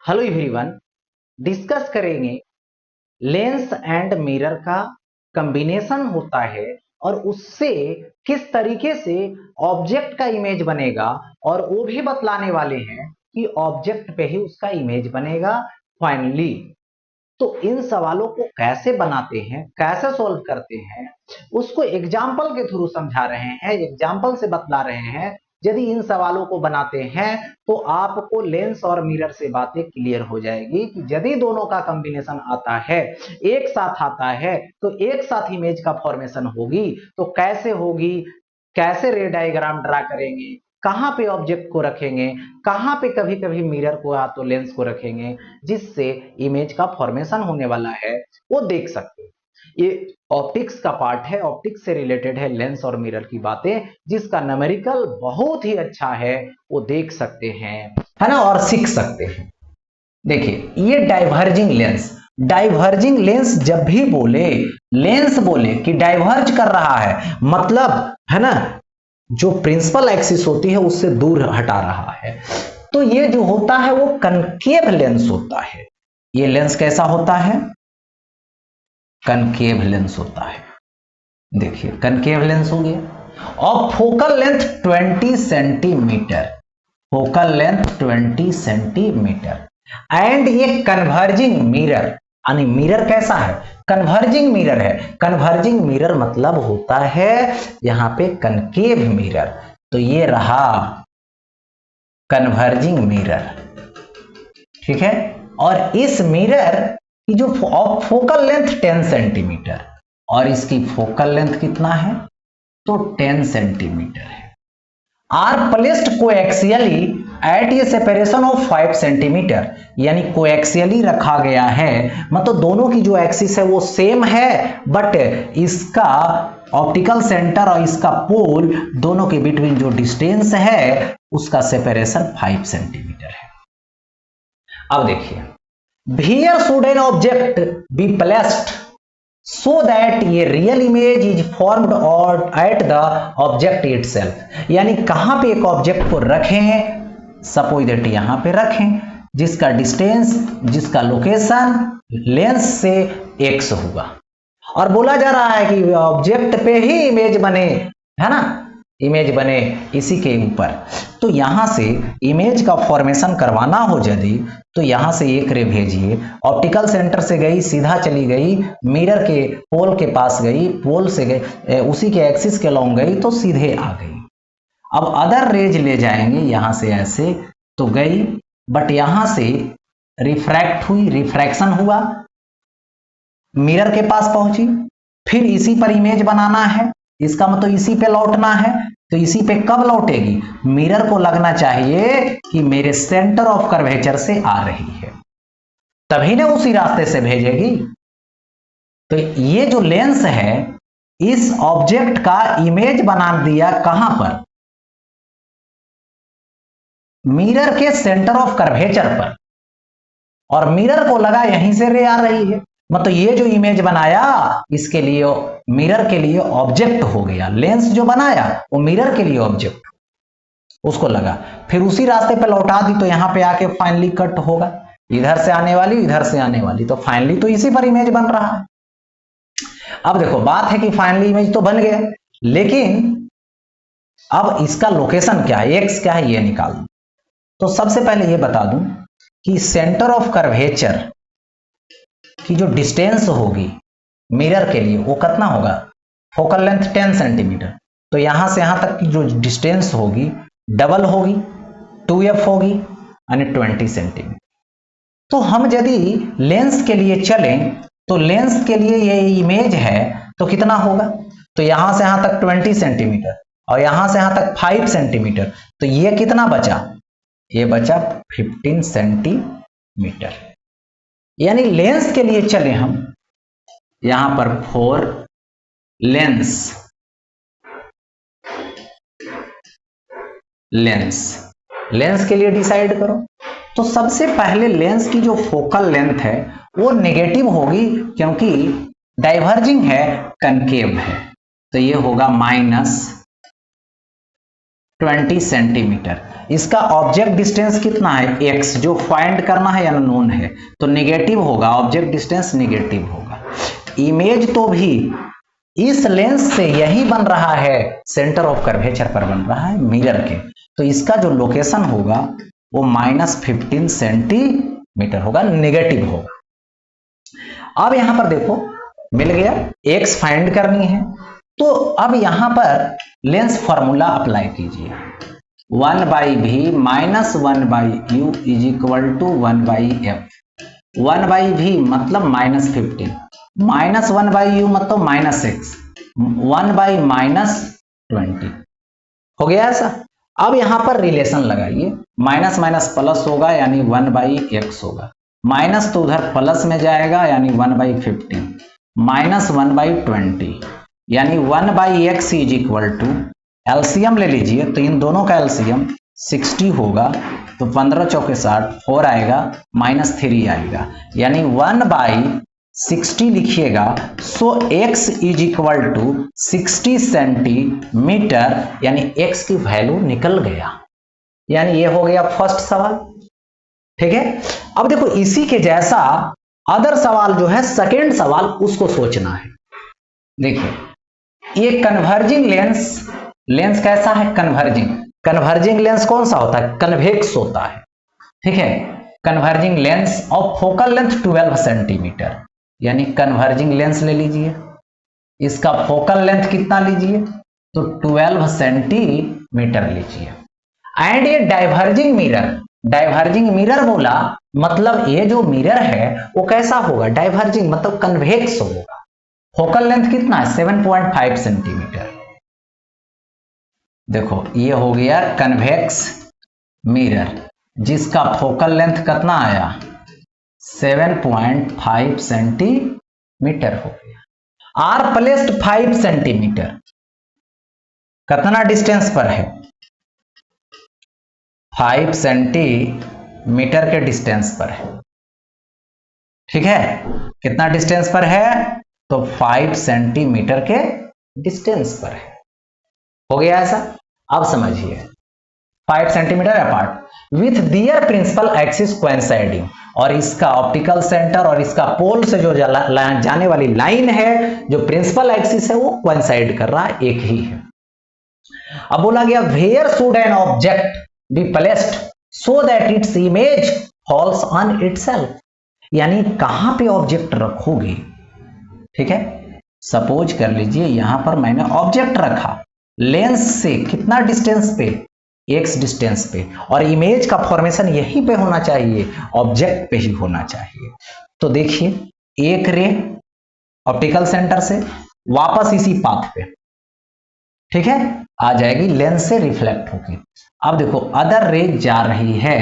Hello everyone, discuss करेंगे lens and mirror का combination होता है और उससे किस तरीके से ऑब्जेक्ट का इमेज बनेगा और वो भी बतलाने वाले हैं कि ऑब्जेक्ट पे ही उसका इमेज बनेगा फाइनली। तो इन सवालों को कैसे बनाते हैं, कैसे सॉल्व करते हैं, उसको एग्जाम्पल के थ्रू समझा रहे हैं, एग्जाम्पल से बतला रहे हैं। यदि इन सवालों को बनाते हैं तो आपको लेंस और मिरर से बातें क्लियर हो जाएगी कि यदि दोनों का कॉम्बिनेशन आता है, एक साथ आता है, तो एक साथ इमेज का फॉर्मेशन होगी। तो कैसे होगी, कैसे रे डायग्राम ड्रा करेंगे, कहां पे ऑब्जेक्ट को रखेंगे, कहां पे कभी कभी मिरर को या तो लेंस को रखेंगे, जिससे इमेज का फॉर्मेशन होने वाला है, वो देख सकते हैं। ये ऑप्टिक्स का पार्ट है, ऑप्टिक्स से रिलेटेड है लेंस और मिरर की बातें, जिसका न्यूमेरिकल बहुत ही अच्छा है, वो देख सकते हैं, है ना, और सीख सकते हैं। देखिए ये डाइवर्जिंग लेंस, डाइवर्जिंग लेंस जब भी बोले, लेंस बोले कि डाइवर्ज कर रहा है, मतलब है ना, जो प्रिंसिपल एक्सिस होती है उससे दूर हटा रहा है, तो ये जो होता है वो कनकेव लेंस होता है। ये लेंस कैसा होता है? कनकेव लेंस होता है। देखिए कनकेव लेंस हो गया और focal length 20 centimetre, focal length 20 centimetre. And ये कन्वर्जिंग मिरर, यानी मिरर कैसा है? कन्वर्जिंग मिरर है। कन्वर्जिंग मिरर मतलब होता है यहां पे कनकेव मिरर। तो ये रहा कन्वर्जिंग मिरर, ठीक है। और इस मिरर की जो फोकल लेंथ 10 सेंटीमीटर और इसकी फोकल लेंथ कितना है? तो 10 सेंटीमीटर है। Are placed coaxially at a separation of 5 centimetre, यानी कोएक्सियली रखा गया है, मतलब दोनों की जो एक्सिस है वो सेम है, बट इसका ऑप्टिकल सेंटर और इसका पोल दोनों के बिटवीन जो डिस्टेंस है उसका सेपरेशन 5 सेंटीमीटर है। अब देखिए, here should an object be placed so that ये रियल इमेज इज फॉर्म्ड और एट द ऑब्जेक्ट इटसेल्फ, यानी कहां पे एक ऑब्जेक्ट को रखें, सपोज दैट यहां पे रखें, जिसका डिस्टेंस, जिसका लोकेशन लेंस से x होगा, और बोला जा रहा है कि ऑब्जेक्ट पे ही इमेज बने, है ना, इमेज बने इसी के ऊपर। तो यहां से इमेज का फॉर्मेशन करवाना हो यदि, तो यहां से एक रे भेजिए, ऑप्टिकल सेंटर से गई, सीधा चली गई, मिरर के पोल के पास गई, पोल से गई, उसी के एक्सिस के लॉन्ग गई तो सीधे आ गई। अब अदर रेज ले जाएंगे यहां से ऐसे, तो गई, बट यहां से रिफ्रैक्ट हुई, रिफ्रैक्शन हुआ, मिरर के पास पहुंची, फिर इसी पर इमेज बनाना है, इसका मतलब इसी पे लौटना है। तो इसी पे कब लौटेगी? मिरर को लगना चाहिए कि मेरे सेंटर ऑफ कर्वेचर से आ रही है, तभी ना उसी रास्ते से भेजेगी। तो ये जो लेंस है, इस ऑब्जेक्ट का इमेज बना दिया कहां पर? मिरर के सेंटर ऑफ कर्वेचर पर, और मिरर को लगा यहीं से रे आ रही है, मतलब ये जो इमेज बनाया इसके लिए, मिरर के लिए ऑब्जेक्ट हो गया, लेंस जो बनाया वो मिरर के लिए ऑब्जेक्ट, उसको लगा, फिर उसी रास्ते पे लौटा दी, तो यहां पे आके फाइनली कट होगा, इधर से आने वाली, इधर से आने वाली, तो फाइनली तो इसी पर इमेज बन रहा है। अब देखो बात है कि फाइनली इमेज तो बन गया, लेकिन अब इसका लोकेशन क्या है, एक्स क्या है, ये निकाल दो। तो सबसे पहले ये बता दूं कि सेंटर ऑफ कर्वेचर की जो डिस्टेंस होगी मिरर के लिए वो कितना होगा? फोकल लेंथ 10 सेंटीमीटर, तो यहां से यहां तक की जो डिस्टेंस होगी डबल होगी, 2f होगी, यानी 20 सेंटीमीटर। तो हम यदि लेंस के लिए चलें, तो लेंस के लिए ये इमेज है तो कितना होगा? तो यहां से यहां तक 20 सेंटीमीटर और यहां से यहां तक 5 सेंटीमीटर, तो ये कितना बचा? ये बचा 15 सेंटीमीटर। यानी लेंस के लिए चले हम यहां पर फॉर लेंस, लेंस, लेंस के लिए डिसाइड करो। तो सबसे पहले लेंस की जो फोकल लेंथ है वो नेगेटिव होगी, क्योंकि डाइवर्जिंग है, कनकेव है, तो ये होगा 20 सेंटीमीटर। इसका ऑब्जेक्ट डिस्टेंस कितना है, x, जो फाइंड करना है अननोन है, तो नेगेटिव होगा, ऑब्जेक्ट डिस्टेंस नेगेटिव होगा। इमेज तो भी इस लेंस से यही बन रहा है, सेंटर ऑफ कर्वेचर पर बन रहा है मिरर के, तो इसका जो लोकेशन होगा वो -15 सेंटीमीटर होगा, नेगेटिव होगा। अब यहां पर देखो मिल गया, x फाइंड करनी है, तो अब यहां पर लेंस फॉर्मूला अप्लाई कीजिए, 1/v minus 1/u is equal to 1/f। 1/v मतलब -15, -1/u मतलब -x, 1/-20 हो गया ऐसा। अब यहां पर रिलेशन लगाइए, माइनस माइनस प्लस होगा यानी 1/x होगा, माइनस तो उधर प्लस में जाएगा यानी 1/15, -1/20 यानी 1/x is equal to, LCM ले लीजिए तो इन दोनों का एलसीएम 60 होगा, तो 15 चौके 60, 4 आएगा, -3 आएगा, यानी 1/60 लिखिएगा। So x is equal to 60 centimetre, यानी x की वैल्यू निकल गया, यानी ये हो गया फर्स्ट सवाल। ठीक है, अब देखो इसी के जैसा अदर सवाल जो है सेकेंड सवाल, उसको सोचना है। देखिए ये कन्वर्जिंग लेंस कैसा है, कन्वर्जिंग लेंस कौन सा होता है, कन्वेक्स होता है। ठीक है, converging lens of focal length 12 centimetre, यानी कन्वर्जिंग लेंस ले लीजिए, इसका फोकल लेंथ कितना लीजिए, तो 12 सेंटीमीटर लीजिए। एंड ये डाइवर्जिंग मिरर बोला, मतलब ये जो मिरर है वो कैसा होगा, डाइवर्जिंग मतलब कन्वेक्स होगा। फोकल लेंथ कितना है, 7.5 सेंटीमीटर। देखो ये हो गया कन्वेक्स मिरर, जिसका फोकल लेंथ कितना आया, 7.5 सेंटीमीटर हो गया। आर प्लेस्ड 5 सेंटीमीटर, कितना डिस्टेंस पर है, 5 सेंटीमीटर के डिस्टेंस पर है। ठीक है, कितना डिस्टेंस पर है, तो 5 सेंटीमीटर के डिस्टेंस पर है। हो गया ऐसा। अब समझिए 5 centimetre apart with their principal axis coinciding, और इसका ऑप्टिकल सेंटर और इसका पोल से जो जाने वाली लाइन है, जो प्रिंसिपल एक्सिस है, वो कोइंसाइड कर रहा है, एक ही है। अब बोला गया where should an object be placed so that its image falls on itself, यानी कहां पे ऑब्जेक्ट रखोगे। ठीक है, सपोज कर लीजिए यहां पर मैंने ऑब्जेक्ट रखा लेंस से कितना डिस्टेंस पे, x डिस्टेंस पे, और इमेज का फॉर्मेशन यहीं पे होना चाहिए, ऑब्जेक्ट पे ही होना चाहिए। तो देखिए एक रे ऑप्टिकल सेंटर से वापस इसी पाथ पे, ठीक है, आ जाएगी, लेंस से रिफ्लेक्ट होगी। अब देखो अदर रे जा रही है,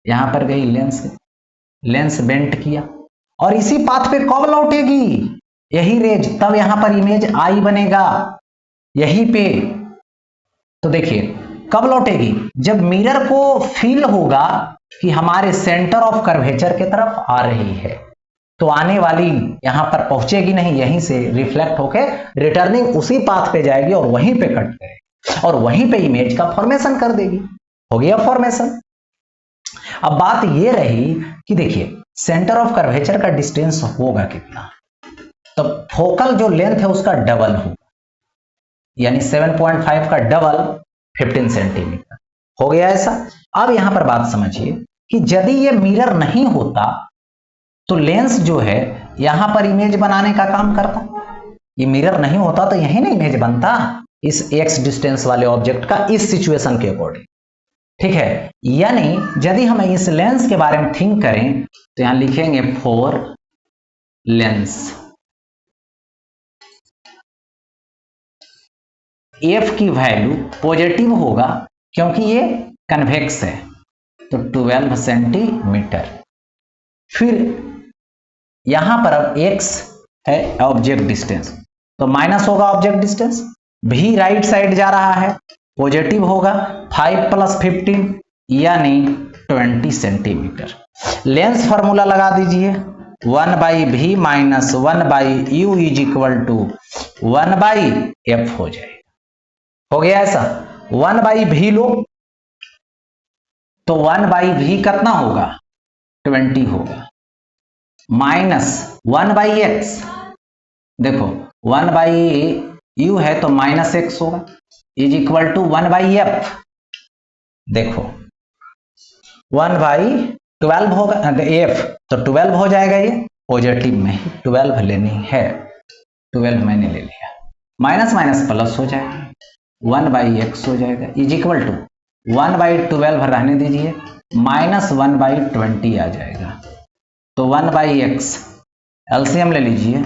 यहां पर गई लेंस बेंट किया, और इसी पाथ पे कब लौटेगी यही रेज, तब यहां पर इमेज आई बनेगा यहीं पे। तो देखिए कब लौटेगी, जब मिरर को फील होगा कि हमारे सेंटर ऑफ कर्वेचर की तरफ आ रही है, तो आने वाली यहां पर पहुंचेगी नहीं, यहीं से रिफ्लेक्ट होके रिटर्निंग उसी पाथ पे जाएगी और वहीं पे कट करेगी और वहीं पे इमेज का फॉर्मेशन कर देगी। हो गया फॉर्मेशन। अब बात ये रही कि देखिए सेंटर ऑफ कर्वेचर का डिस्टेंस होगा कितना, तो फोकल जो लेंथ है उसका डबल होगा, यानी 7.5 का डबल 15 सेंटीमीटर। हो गया ऐसा। अब यहां पर बात समझिए कि यदि ये मिरर नहीं होता तो लेंस जो है यहां पर इमेज बनाने का काम करता, ये मिरर नहीं होता तो यही ना इमेज बनता इस x डिस्टेंस वाले ऑब्जेक्ट का, इस सिचुएशन के अकॉर्डिंग। ठीक है, यानी यदि हम इस लेंस के बारे में थिंक करें तो यहां लिखेंगे फॉर लेंस, f की वैल्यू पॉजिटिव होगा क्योंकि ये कन्वेक्स है, तो 12 सेंटीमीटर। फिर यहां पर अब x है ऑब्जेक्ट डिस्टेंस, तो माइनस होगा ऑब्जेक्ट डिस्टेंस, भी राइट साइड जा रहा है, पॉजिटिव होगा, 5 + 15 यानी 20 सेंटीमीटर। लेंस फॉर्मूला लगा दीजिए, 1/v minus 1/u is equal to 1/f हो जाएगा। हो गया ऐसा, 1/v लो, तो 1/v कितना होगा 20 होगा, माइनस 1/x, देखो 1/u है तो -x होगा, इज इक्वल टू 1/f, देखो 1/12 होगा, f तो 12 हो जाएगा, ये पॉजिटिव में ही 12 लेनी है, 12 मैंने ले लिया, माइनस माइनस प्लस हो जाएगा, 1/x हो जाएगा, इज इक्वल टू 1/12 रहने दीजिए, -1/20 आ जाएगा, तो 1/x एलसीएम ले लीजिए,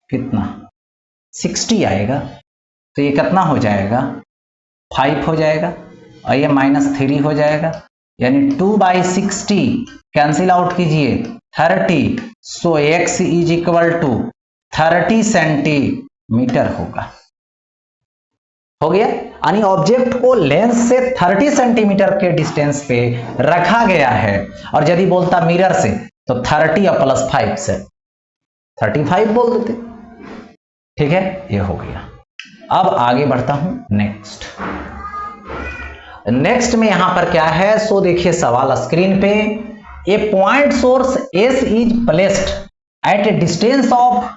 कितना 60 आएगा, तो ये कितना हो जाएगा 5 हो जाएगा, और ये -3 हो जाएगा, यानी 2/60 कैंसिल आउट कीजिए 30, so x is equal to 30 centimetre होगा, हो गया। यानी ऑब्जेक्ट को लेंस से 30 सेंटीमीटर के डिस्टेंस पे रखा गया है, और यदि बोलता मिरर से तो 30 और +5 से 35 बोल देते, ठीक है, ये हो गया। अब आगे बढ़ता हूं नेक्स्ट में यहां पर क्या है, सो देखिए सवाल स्क्रीन पे, a point source S is placed at a distance of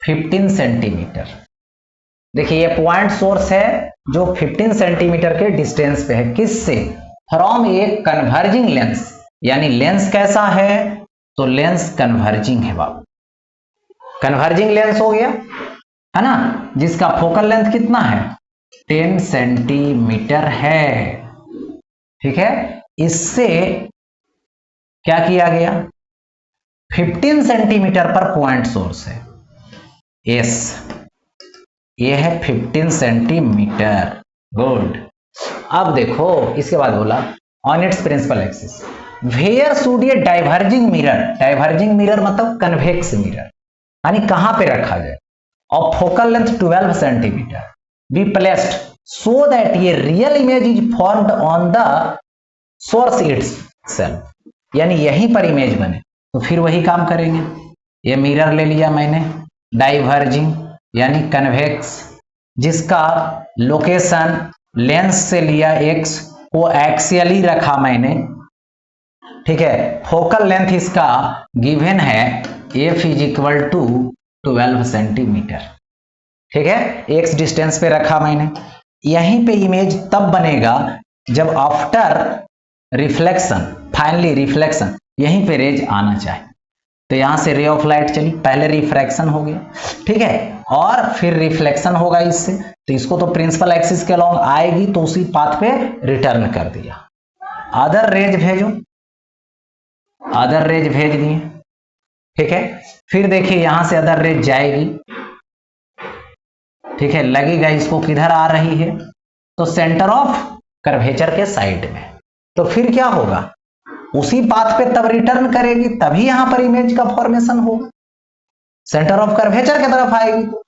15 centimetre. देखिए ये पॉइंट सोर्स है जो 15 सेंटीमीटर के डिस्टेंस पे है, किससे, फ्रॉम ए कन्वर्जिंग लेंस, यानी लेंस कैसा है, तो लेंस कन्वर्जिंग है बाबू, कन्वर्जिंग लेंस हो गया है ना, जिसका फोकल लेंथ कितना है 10 सेंटीमीटर है, ठीक है। इससे क्या किया गया, 15 सेंटीमीटर पर पॉइंट सोर्स है एस, ये है 15 सेंटीमीटर, गुड। अब देखो इसके बाद बोला on its principal axis where should a diverging mirror, diverging mirror मतलब कन्वेक्स मिरर, यानी कहां पे रखा जाए, और focal length 12 centimetre be placed so that ये real image is formed on the source itself, यानी यहीं पर इमेज बने, तो फिर वही काम करेंगे, ये मिरर ले लिया मैंने, डाइवर्जिंग यानी कन्वेक्स, जिसका लोकेशन लेंस से लिया x को एक्सियली रखा मैंने, ठीक है, फोकल लेंथ इसका गिवन है f is equal to 12 centimetre, ठीक है, x डिस्टेंस पे रखा मैंने, यहीं पे इमेज तब बनेगा जब आफ्टर रिफ्लेक्शन, फाइनली रिफ्लेक्शन, यहीं पे रेज आना चाहिए, तो यहां से रे ऑफ लाइट चली, पहले रिफ्रैक्शन हो गया, ठीक है, और फिर रिफ्लेक्शन होगा इससे, तो इसको तो प्रिंसिपल एक्सिस के अलॉन्ग आएगी, तो उसी पाथ पे रिटर्न कर दिया, अदर रेज भेजो, अदर रेज भेज दिए, ठीक है, फिर देखिए यहां से अदर रेज जाएगी, ठीक है, लगेगा इसको किधर आ रही है, तो सेंटर ऑफ कर्वेचर के साइड में, तो फिर क्या होगा, उसी पाथ पे तब रिटर्न करेगी, तभी यहां पर इमेज का फॉर्मेशन होगा, सेंटर ऑफ कर्वेचर की तरफ आएगी, तो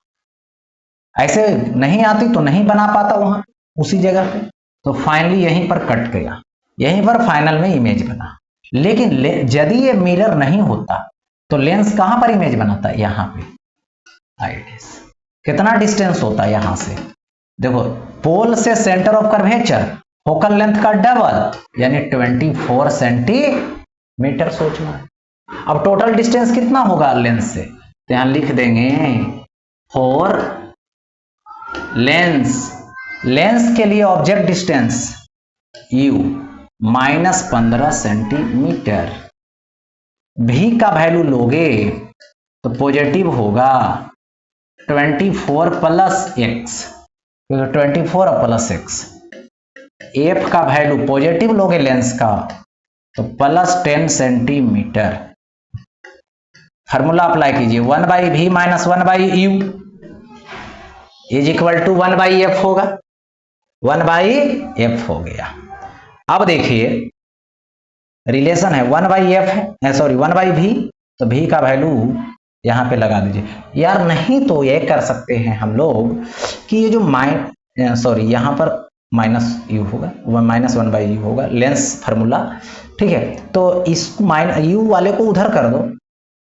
ऐसे नहीं आती तो नहीं बना पाता वहां उसी जगह पे, तो फाइनली यहीं पर कट गया, यहीं पर फाइनल में इमेज बना। लेकिन यदि ये मिरर नहीं होता तो लेंस कहां पर इमेज बनाता, यहां पे, आइडिस कितना डिस्टेंस होता है यहां से, देखो पोल से centre of curvature focal length का डबल यानी 24 सेंटीमीटर सोचना है। अब टोटल डिस्टेंस कितना होगा लेंस से, तो यहां लिख देंगे फॉर लेंस के लिए ऑब्जेक्ट डिस्टेंस u -15 सेंटीमीटर, भी का वैल्यू लोगे तो पॉजिटिव होगा 24 + x, 24 + x, f का वैल्यू पॉजिटिव लोगे लेंस का तो +10 सेंटीमीटर, फार्मूला अप्लाई कीजिए 1/v - 1/u is equal to 1/f होगा, 1/f हो गया। अब देखिए रिलेशन है 1/f है, सॉरी 1/v, तो v का वैल्यू यहां पे लगा दीजिए यार, नहीं तो ये कर सकते हैं हम लोग कि ये जो सॉरी यहां पर -u होगा, -1/u होगा लेंस फार्मूला, ठीक है, तो इस u वाले को उधर कर दो,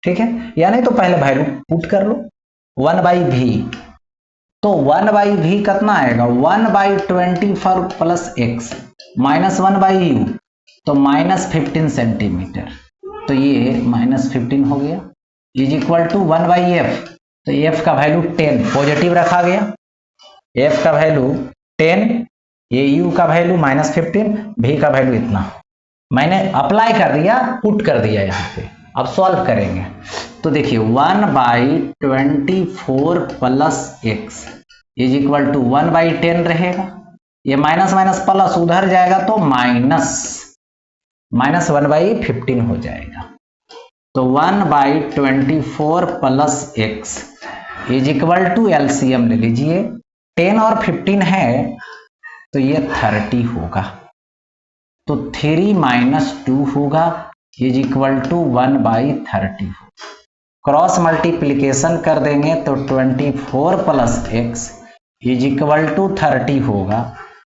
ठीक है, या नहीं तो पहले वैल्यू पुट कर लो 1/v तो 1/v कितना आएगा, 1/24 प्लस x माइनस 1/u, तो -15 सेंटीमीटर, तो ये -15 हो गया, इज इक्वल टू 1/f, तो f का वैल्यू 10 पॉजिटिव रखा गया, f का वैल्यू 10, ये u का वैल्यू -15, v का वैल्यू इतना, मैंने अप्लाई कर दिया, पुट कर दिया यहाँ पे। अब सॉल्व करेंगे तो देखिए 1/24 plus x is equal to 1/10 रहेगा, ये माइनस माइनस प्लस उधर जाएगा तो माइनस 1/15 हो जाएगा, तो 1/24 plus x is equal to LCM ले लीजिए, 10 और 15 है तो ये 30 होगा, तो 3 - 2 होगा, is equal to 1/30। Cross multiplication कर देंगे तो 24 plus x is equal to 30 होगा,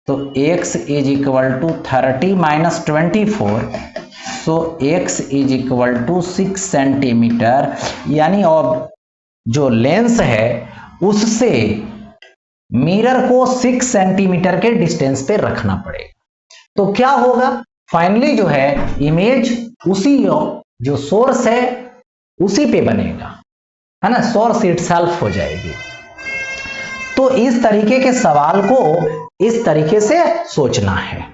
तो x is equal to 30 - 24, so x is equal to 6 centimetre, यानी अब जो लेंस है उससे मिरर को 6 सेंटीमीटर के डिस्टेंस पे रखना पड़ेगा। तो क्या होगा, फाइनली जो है इमेज उसी जो सोर्स है उसी पे बनेगा, है ना, सोर्स इटसेल्फ हो जाएगी। तो इस तरीके के सवाल को इस तरीके से सोचना है।